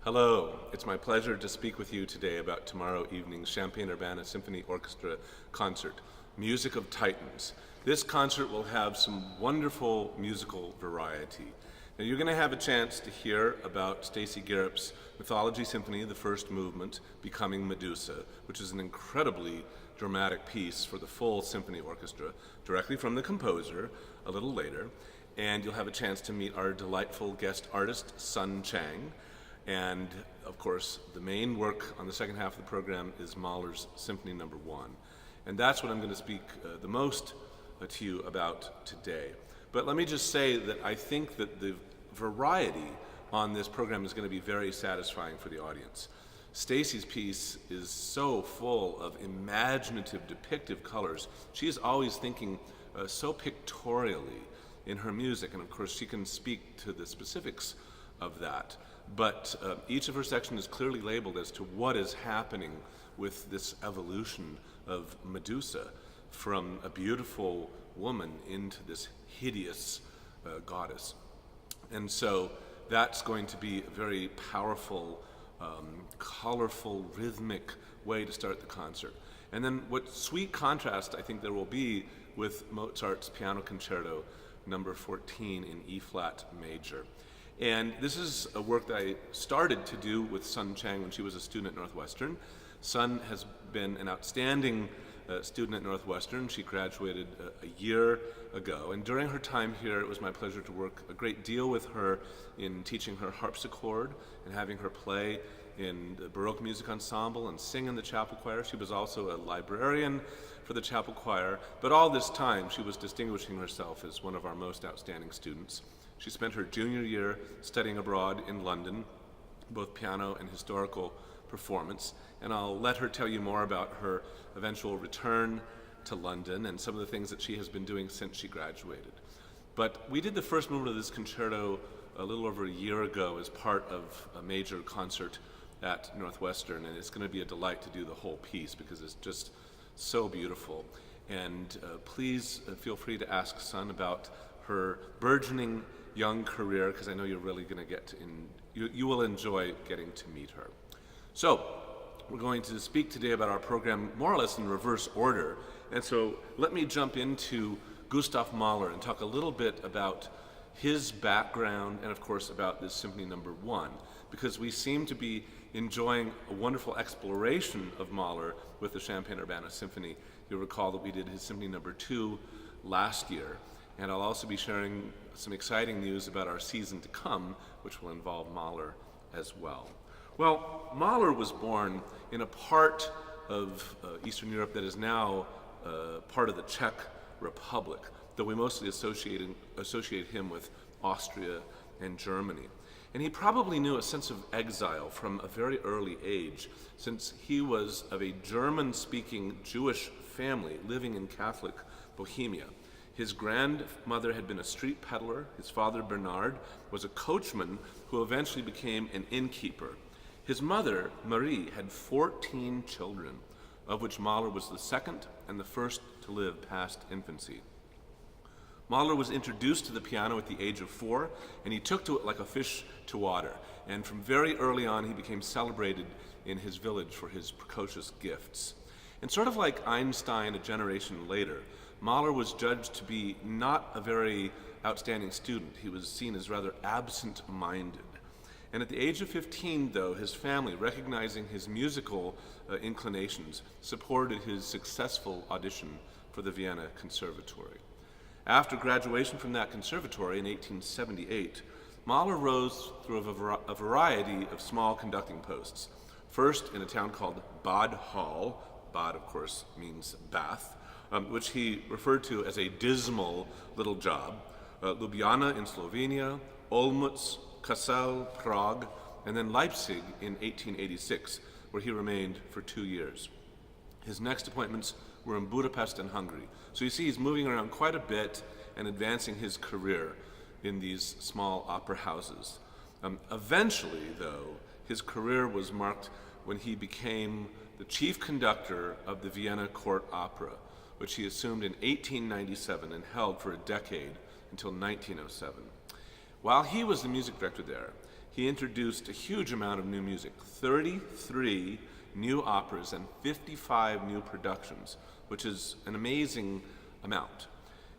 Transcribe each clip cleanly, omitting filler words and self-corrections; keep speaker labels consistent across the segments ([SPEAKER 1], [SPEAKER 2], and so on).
[SPEAKER 1] Hello, it's my pleasure to speak with you today about tomorrow evening's Champaign-Urbana Symphony Orchestra concert, Music of Titans. This concert will have some wonderful musical variety. Now you're going to have a chance to hear about Stacey Garrop's Mythology Symphony, the first movement, Becoming Medusa, which is an incredibly dramatic piece for the full symphony orchestra, directly from the composer a little later. And you'll have a chance to meet our delightful guest artist, Sun Chang. And of course, the main work on the second half of the program is Mahler's Symphony No. 1. And that's what I'm going to speak the most to you about today. But let me just say that I think that the variety on this program is going to be very satisfying for the audience. Stacey's piece is so full of imaginative, depictive colors. She is always thinking so pictorially in her music, and of course she can speak to the specifics of that. But each of her sections is clearly labeled as to what is happening with this evolution of Medusa from a beautiful woman into this hideous goddess. And so that's going to be a very powerful, colorful, rhythmic way to start the concert. And then what sweet contrast I think there will be with Mozart's Piano Concerto No. 14 in E-flat major. And this is a work that I started to do with Sun Chang when she was a student at Northwestern. Sun has been an outstanding student at Northwestern. She graduated a year ago, and during her time here it was my pleasure to work a great deal with her in teaching her harpsichord and having her play in the Baroque Music Ensemble and sing in the chapel choir. She was also a librarian for the chapel choir, but all this time she was distinguishing herself as one of our most outstanding students. She spent her junior year studying abroad in London, both piano and historical performance, and I'll let her tell you more about her eventual return to London and some of the things that she has been doing since she graduated. But we did the first movement of this concerto a little over a year ago as part of a major concert at Northwestern, and it's going to be a delight to do the whole piece because it's just so beautiful. And please feel free to ask Sun about her burgeoning young career, because I know you're really going to you will enjoy getting to meet her. So we're going to speak today about our program more or less in reverse order, and so let me jump into Gustav Mahler and talk a little bit about his background and of course about this Symphony No. 1, because we seem to be enjoying a wonderful exploration of Mahler with the Champaign-Urbana Symphony. You'll recall that we did his Symphony No. 2 last year. And I'll also be sharing some exciting news about our season to come, which will involve Mahler as well. Well, Mahler was born in a part of Eastern Europe that is now part of the Czech Republic, though we mostly associate him with Austria and Germany. And he probably knew a sense of exile from a very early age, since he was of a German-speaking Jewish family living in Catholic Bohemia. His grandmother had been a street peddler. His father, Bernard, was a coachman who eventually became an innkeeper. His mother, Marie, had 14 children, of which Mahler was the second and the first to live past infancy. Mahler was introduced to the piano at the age of 4, and he took to it like a fish to water. And from very early on, he became celebrated in his village for his precocious gifts. And sort of like Einstein a generation later, Mahler was judged to be not a very outstanding student. He was seen as rather absent-minded. And at the age of 15, though, his family, recognizing his musical inclinations, supported his successful audition for the Vienna Conservatory. After graduation from that conservatory in 1878, Mahler rose through a variety of small conducting posts. First in a town called Bad Hall. Bad, of course, means bath. Which he referred to as a dismal little job, Ljubljana in Slovenia, Olmutz, Kassel, Prague, and then Leipzig in 1886, where he remained for 2 years. His next appointments were in Budapest and Hungary. So you see he's moving around quite a bit and advancing his career in these small opera houses. Eventually, though, his career was marked when he became the chief conductor of the Vienna Court Opera, which he assumed in 1897 and held for a decade until 1907. While he was the music director there, he introduced a huge amount of new music, 33 new operas and 55 new productions, which is an amazing amount.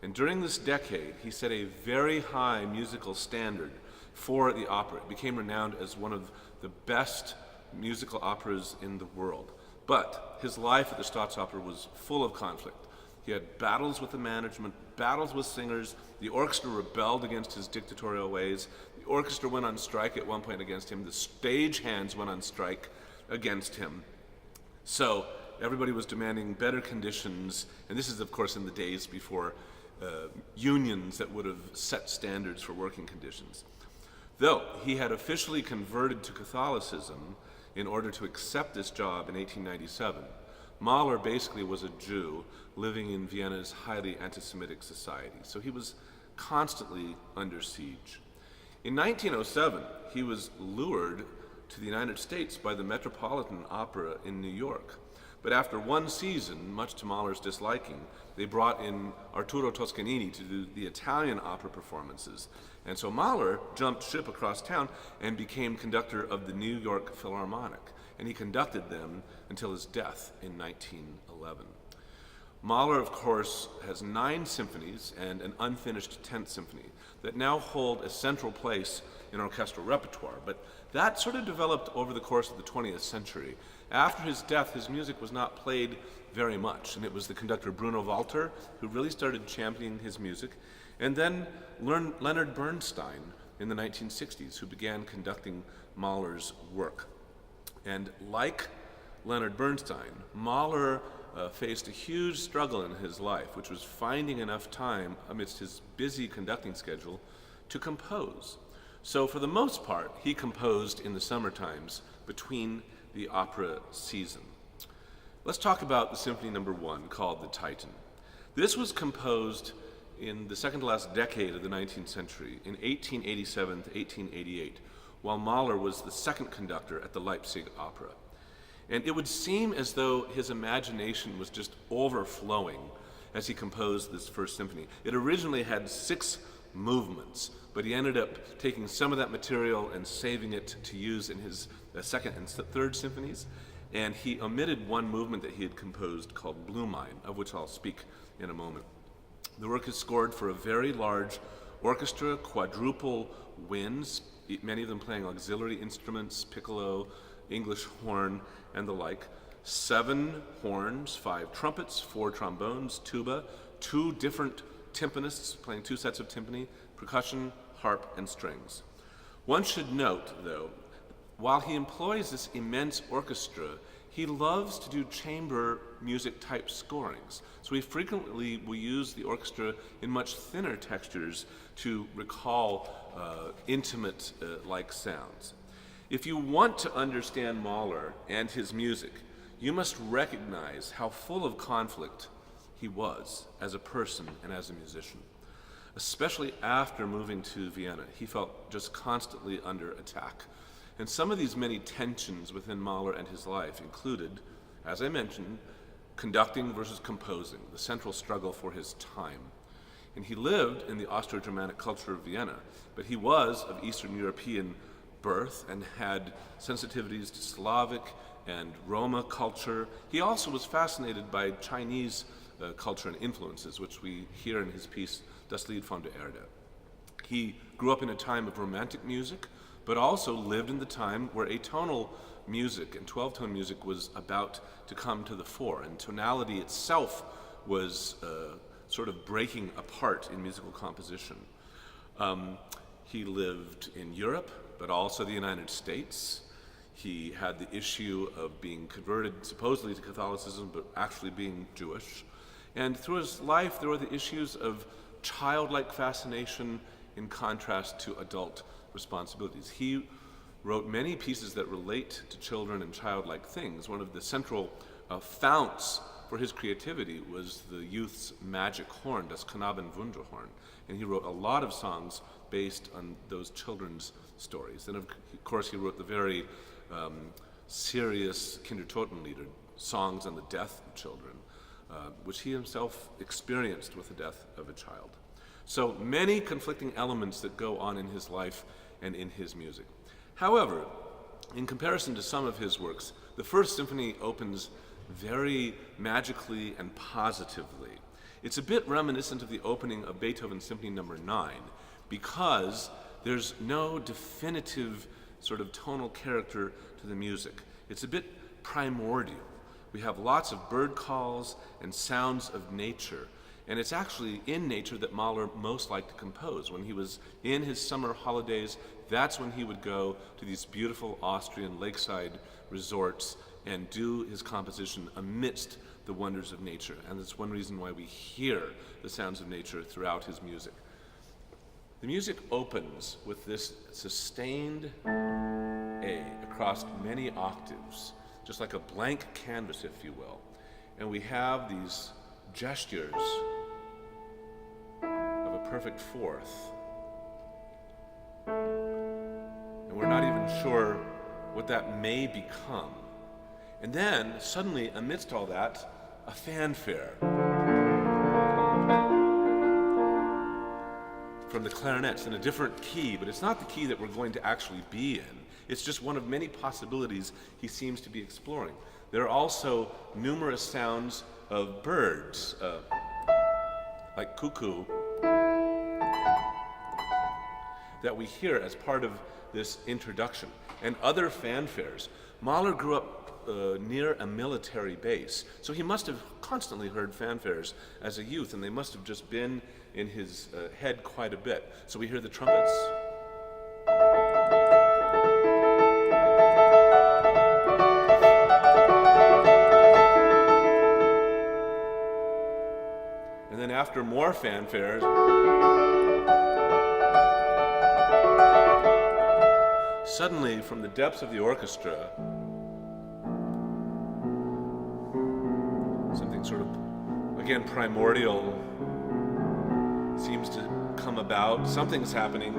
[SPEAKER 1] And during this decade, he set a very high musical standard for the opera. It became renowned as one of the best musical operas in the world. But his life at the Staatsoper was full of conflict. He had battles with the management, battles with singers. The orchestra rebelled against his dictatorial ways. The orchestra went on strike at one point against him. The stagehands went on strike against him. So everybody was demanding better conditions, and this is, of course, in the days before unions that would have set standards for working conditions. Though he had officially converted to Catholicism in order to accept this job in 1897, Mahler basically was a Jew living in Vienna's highly anti-Semitic society, so he was constantly under siege. In 1907, he was lured to the United States by the Metropolitan Opera in New York. But after one season, much to Mahler's disliking, they brought in Arturo Toscanini to do the Italian opera performances. And so Mahler jumped ship across town and became conductor of the New York Philharmonic. And he conducted them until his death in 1911. Mahler, of course, has 9 symphonies and an unfinished 10th symphony that now hold a central place in orchestral repertoire. But that sort of developed over the course of the 20th century. After his death, his music was not played very much, and it was the conductor Bruno Walter who really started championing his music, and then Leonard Bernstein in the 1960s, who began conducting Mahler's work. And like Leonard Bernstein, Mahler faced a huge struggle in his life, which was finding enough time amidst his busy conducting schedule to compose. So for the most part, he composed in the summer times between the opera season. Let's talk about the Symphony No. 1 called the Titan. This was composed in the second to last decade of the 19th century, in 1887 to 1888, while Mahler was the second conductor at the Leipzig Opera. And it would seem as though his imagination was just overflowing as he composed this first symphony. It originally had 6 movements, but he ended up taking some of that material and saving it to use in his second and third symphonies. And he omitted one movement that he had composed called Blue Mine, of which I'll speak in a moment. The work is scored for a very large orchestra, quadruple winds, many of them playing auxiliary instruments, piccolo, English horn, and the like. 7 horns, 5 trumpets, 4 trombones, tuba, 2 different timpanists playing 2 sets of timpani, percussion, harp, and strings. One should note, though, while he employs this immense orchestra, he loves to do chamber music type scorings. So he frequently will use the orchestra in much thinner textures to recall intimate like sounds. If you want to understand Mahler and his music, you must recognize how full of conflict he was as a person and as a musician. Especially after moving to Vienna, he felt just constantly under attack. And some of these many tensions within Mahler and his life included, as I mentioned, conducting versus composing, the central struggle for his time. And he lived in the Austro-Germanic culture of Vienna, but he was of Eastern European birth and had sensitivities to Slavic and Roma culture. He also was fascinated by Chinese culture and influences, which we hear in his piece, Das Lied von der Erde. He grew up in a time of romantic music, but also lived in the time where atonal music and 12-tone music was about to come to the fore, and tonality itself was sort of breaking apart in musical composition. He lived in Europe, but also the United States. He had the issue of being converted supposedly to Catholicism, but actually being Jewish. And through his life, there were the issues of childlike fascination in contrast to adult responsibilities. He wrote many pieces that relate to children and childlike things. One of the central founts for his creativity was the youth's magic horn, das Knabenwunderhorn. And he wrote a lot of songs based on those children's stories. And of course, he wrote the very serious Kindertotenlieder, songs on the death of children, which he himself experienced with the death of a child. So many conflicting elements that go on in his life and in his music. However, in comparison to some of his works, the First Symphony opens very magically and positively. It's a bit reminiscent of the opening of Beethoven's Symphony No. 9 because there's no definitive sort of tonal character to the music. It's a bit primordial. We have lots of bird calls and sounds of nature. And it's actually in nature that Mahler most liked to compose. When he was in his summer holidays, that's when he would go to these beautiful Austrian lakeside resorts and do his composition amidst the wonders of nature. And that's one reason why we hear the sounds of nature throughout his music. The music opens with this sustained A across many octaves, just like a blank canvas, if you will. And we have these gestures of a perfect fourth. And we're not even sure what that may become. And then, suddenly, amidst all that, a fanfare from the clarinets in a different key, but it's not the key that we're going to actually be in. It's just one of many possibilities he seems to be exploring. There are also numerous sounds of birds, like cuckoo, that we hear as part of this introduction, and other fanfares. Mahler grew up near a military base, so he must have constantly heard fanfares as a youth, and they must have just been in his head quite a bit. So we hear the trumpets. And then after more fanfares, suddenly from the depths of the orchestra, something sort of, again, primordial seems to come about, something's happening,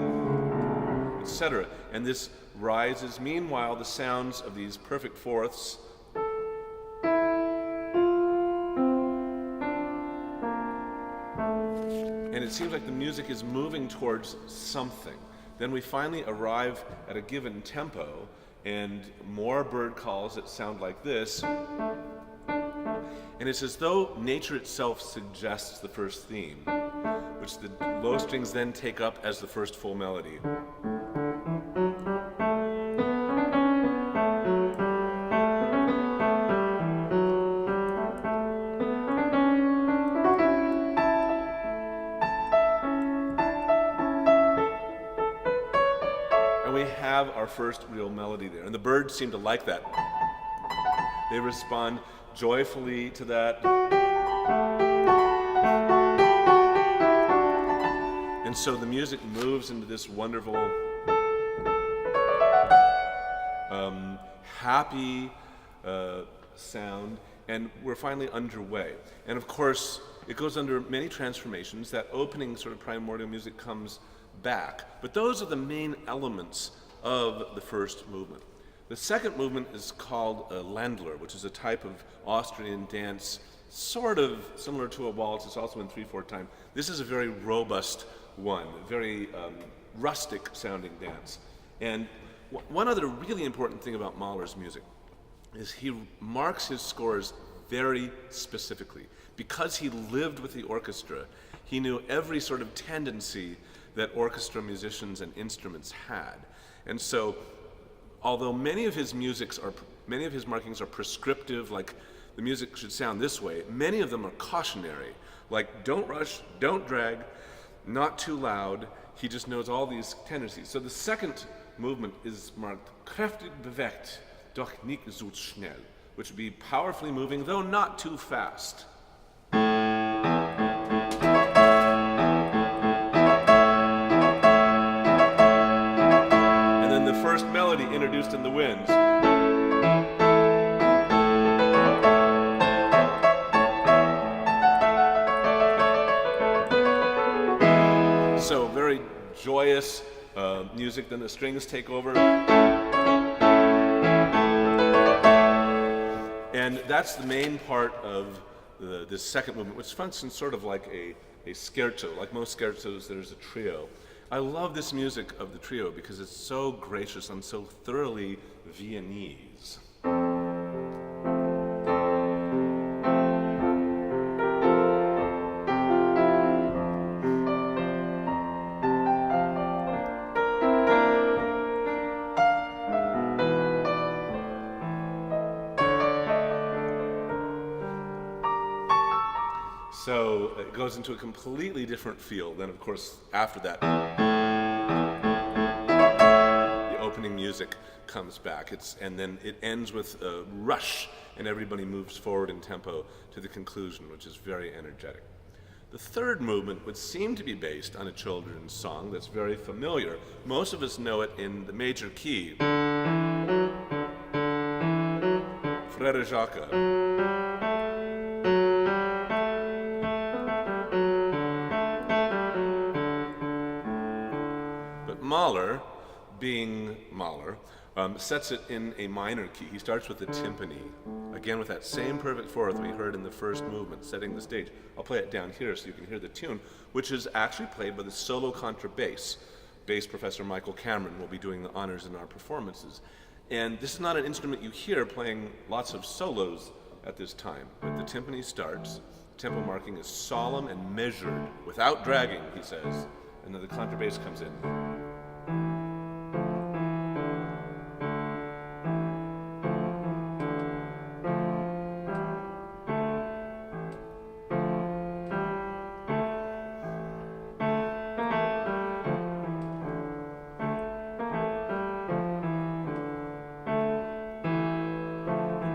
[SPEAKER 1] etc. And this rises. Meanwhile, the sounds of these perfect fourths and it seems like the music is moving towards something. Then we finally arrive at a given tempo and more bird calls that sound like this. And it's as though nature itself suggests the first theme, which the low strings then take up as the first full melody. And we have our first real melody there. And the birds seem to like that. They respond joyfully to that. And so the music moves into this wonderful, happy sound, and we're finally underway. And of course, it goes under many transformations. That opening sort of primordial music comes back. But those are the main elements of the first movement. The second movement is called a Ländler, which is a type of Austrian dance, sort of similar to a waltz. It's also in 3/4 time. This is a very robust one, very rustic sounding dance. And one other really important thing about Mahler's music is he marks his scores very specifically. Because he lived with the orchestra, he knew every sort of tendency that orchestra musicians and instruments had. And so, although many of his markings are prescriptive, like the music should sound this way, many of them are cautionary, like don't rush, don't drag, not too loud. He just knows all these tendencies. So the second movement is marked kräftig bewegt, doch nicht zu schnell, which would be powerfully moving, though not too fast. And then the first melody introduced in the winds. So very joyous music, then the strings take over. And that's the main part of this second movement, which functions sort of like a scherzo. Like most scherzos, there's a trio. I love this music of the trio because it's so gracious and so thoroughly Viennese. So it goes into a completely different feel. Then, of course, after that, the opening music comes back. And then it ends with a rush, and everybody moves forward in tempo to the conclusion, which is very energetic. The third movement would seem to be based on a children's song that's very familiar. Most of us know it in the major key, Frère Jacques. Mahler, being Mahler, sets it in a minor key. He starts with the timpani, again with that same perfect fourth we heard in the first movement, setting the stage. I'll play it down here so you can hear the tune, which is actually played by the solo contrabass. Bass professor Michael Cameron will be doing the honors in our performances. And this is not an instrument you hear playing lots of solos at this time. But the timpani starts, tempo marking is solemn and measured, without dragging, he says, and then the contrabass comes in.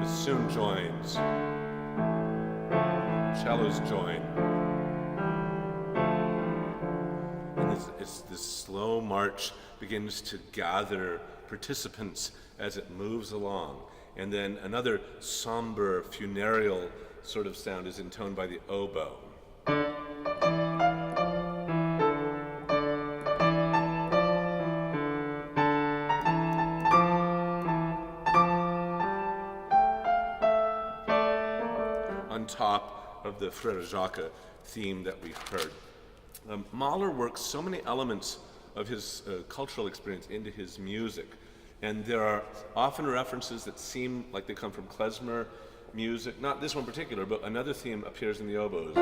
[SPEAKER 1] Soon joins. Cellos join. And this slow march begins to gather participants as it moves along. And then another somber, funereal sort of sound is intoned by the oboe. On top of the Frère Jacques theme that we heard. Mahler works so many elements of his cultural experience into his music, and there are often references that seem like they come from klezmer music, not this one particular, but another theme appears in the oboes.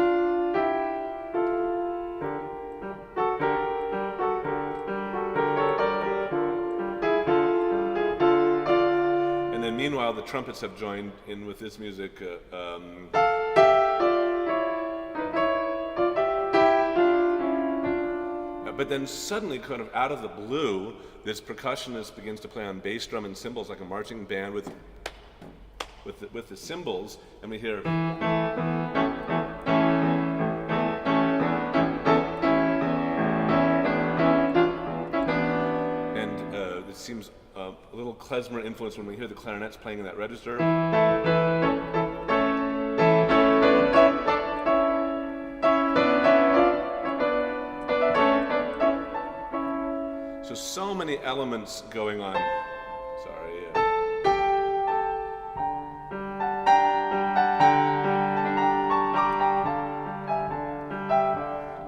[SPEAKER 1] And then meanwhile, the trumpets have joined in with this music. But then suddenly, kind of out of the blue, this percussionist begins to play on bass drum and cymbals like a marching band with the cymbals, and we hear. And it seems a little klezmer influence when we hear the clarinets playing in that register. So many elements going on. Sorry.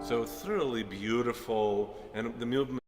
[SPEAKER 1] So thoroughly beautiful, and the movement